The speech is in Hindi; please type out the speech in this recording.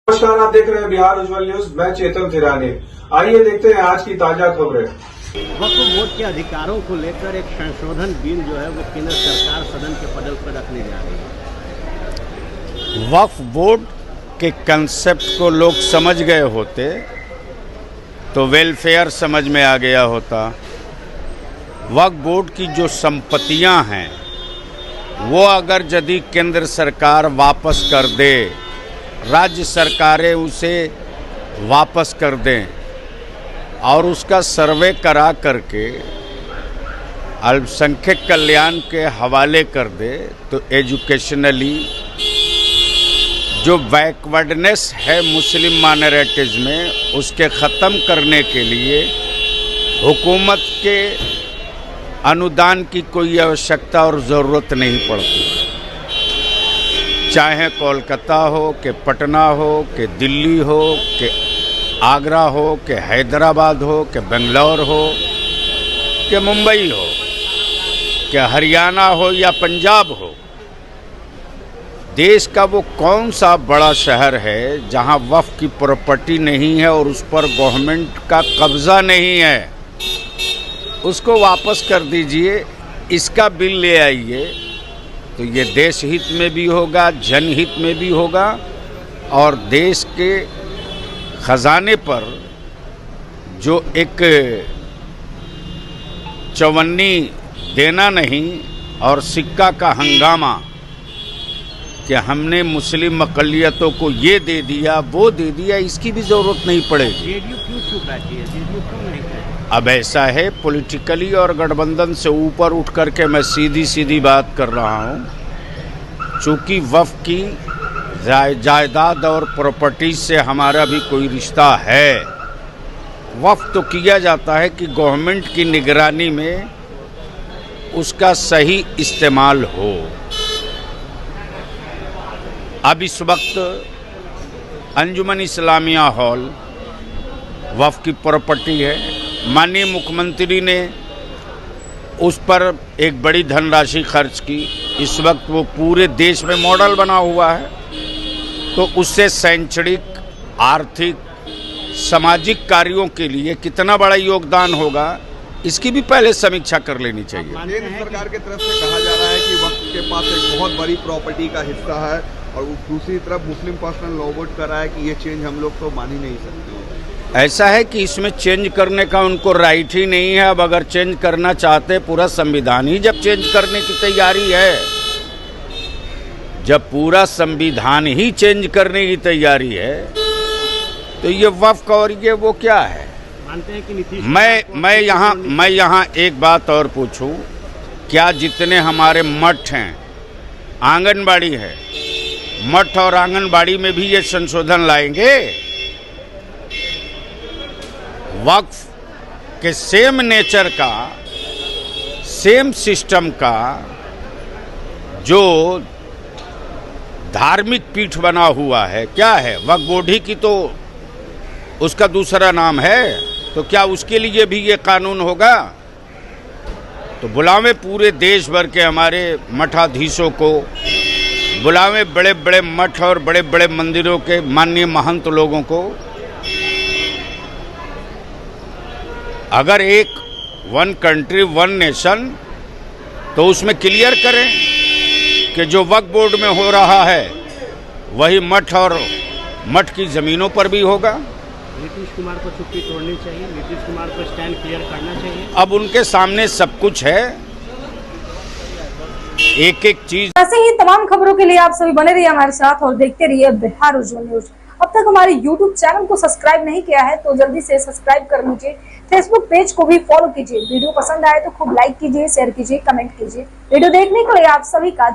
नमस्कार, आप देख रहे हैं बिहार उज्जवल न्यूज। मैं चेतन थिरानी। आइए देखते हैं आज की ताजा खबरें। वक्फ बोर्ड के अधिकारों को लेकर एक संशोधन बिल जो है वो केंद्र सरकार सदन के पटल पर रखने जा रही है। वक्फ बोर्ड के कंसेप्ट को लोग समझ गए होते तो वेलफेयर समझ में आ गया होता। वक्फ बोर्ड की जो संपत्तियां हैं वो अगर यदि केंद्र सरकार वापस कर दे, राज्य सरकारें उसे वापस कर दें और उसका सर्वे करा करके अल्पसंख्यक कल्याण के हवाले कर दे तो एजुकेशनली जो बैकवर्डनेस है मुस्लिम माइनॉरिटीज़ में उसके ख़त्म करने के लिए हुकूमत के अनुदान की कोई आवश्यकता और ज़रूरत नहीं पड़ती। चाहे कोलकाता हो कि पटना हो कि दिल्ली हो कि आगरा हो कि हैदराबाद हो कि बेंगलोर हो कि मुंबई हो कि हरियाणा हो या पंजाब हो, देश का वो कौन सा बड़ा शहर है जहां वक्फ की प्रॉपर्टी नहीं है और उस पर गवर्नमेंट का कब्जा नहीं है, उसको वापस कर दीजिए। इसका बिल ले आइए तो ये देश हित में भी होगा, जनहित में भी होगा और देश के खजाने पर जो एक चवन्नी देना नहीं और सिक्का का हंगामा कि हमने मुस्लिम अक़लियतों को ये दे दिया वो दे दिया, इसकी भी ज़रूरत नहीं पड़ेगी। जेडीयू क्यों चुप रहती है? जेडीयू क्यों नहीं कहे? अब ऐसा है, पॉलिटिकली और गठबंधन से ऊपर उठ करके मैं सीधी सीधी बात कर रहा हूँ। चूँकि वक्फ की जायदाद और प्रॉपर्टी से हमारा भी कोई रिश्ता है, वक्फ तो किया जाता है कि गवर्नमेंट की निगरानी में उसका सही इस्तेमाल हो। अब इस वक्त अंजुमन इस्लामिया हॉल वक्फ की प्रॉपर्टी है। माननीय मुख्यमंत्री ने उस पर एक बड़ी धनराशि खर्च की। इस वक्त वो पूरे देश में मॉडल बना हुआ है, तो उससे शैक्षणिक, आर्थिक, सामाजिक कार्यों के लिए कितना बड़ा योगदान होगा, इसकी भी पहले समीक्षा कर लेनी चाहिए। केंद्र सरकार की तरफ से कहा जा रहा है कि वक्फ के पास एक बहुत बड़ी प्रॉपर्टी का हिस्सा है और दूसरी तरफ मुस्लिम पर्सनल लॉ बोर्ड कर रहा है कि ये चेंज हम लोग तो मान ही नहीं सकते। ऐसा है कि इसमें चेंज करने का उनको राइट ही नहीं है। अब अगर चेंज करना चाहते, पूरा संविधान ही जब चेंज करने की तैयारी है, जब पूरा संविधान ही चेंज करने की तैयारी है तो ये वक्फ और ये वो क्या है? मानते हैं कि नीतीश मैं यहाँ एक बात और पूछूं, क्या जितने हमारे मठ हैं, आंगनबाड़ी है, मठ और आंगनबाड़ी में भी ये संशोधन लाएंगे? वक्फ के सेम नेचर का, सेम सिस्टम का जो धार्मिक पीठ बना हुआ है, क्या है? वक्फ बोर्ड ही की तो उसका दूसरा नाम है, तो क्या उसके लिए भी ये कानून होगा? तो बुलावे पूरे देश भर के हमारे मठाधीशों को, बुलावे बड़े बड़े मठ और बड़े बड़े मंदिरों के माननीय महंत लोगों को। अगर एक वन कंट्री वन नेशन, तो उसमें क्लियर करें कि जो वक्फ बोर्ड में हो रहा है वही मठ और मठ की ज़मीनों पर भी होगा। नीतीश कुमार को चुप्पी तोड़नी चाहिए, नीतीश कुमार को स्टैंड क्लियर करना चाहिए। अब उनके सामने सब कुछ है, एक एक चीज। ऐसे ही तमाम खबरों के लिए आप सभी बने रहिए हमारे साथ और देखते रहिए बिहार उज्जवल न्यूज। अब तक हमारे YouTube चैनल को सब्सक्राइब नहीं किया है तो जल्दी से सब्सक्राइब कर लीजिए। फेसबुक पेज को भी फॉलो कीजिए। वीडियो पसंद आए तो खूब लाइक कीजिए, शेयर कीजिए, कमेंट कीजिए। वीडियो देखने के लिए आप सभी का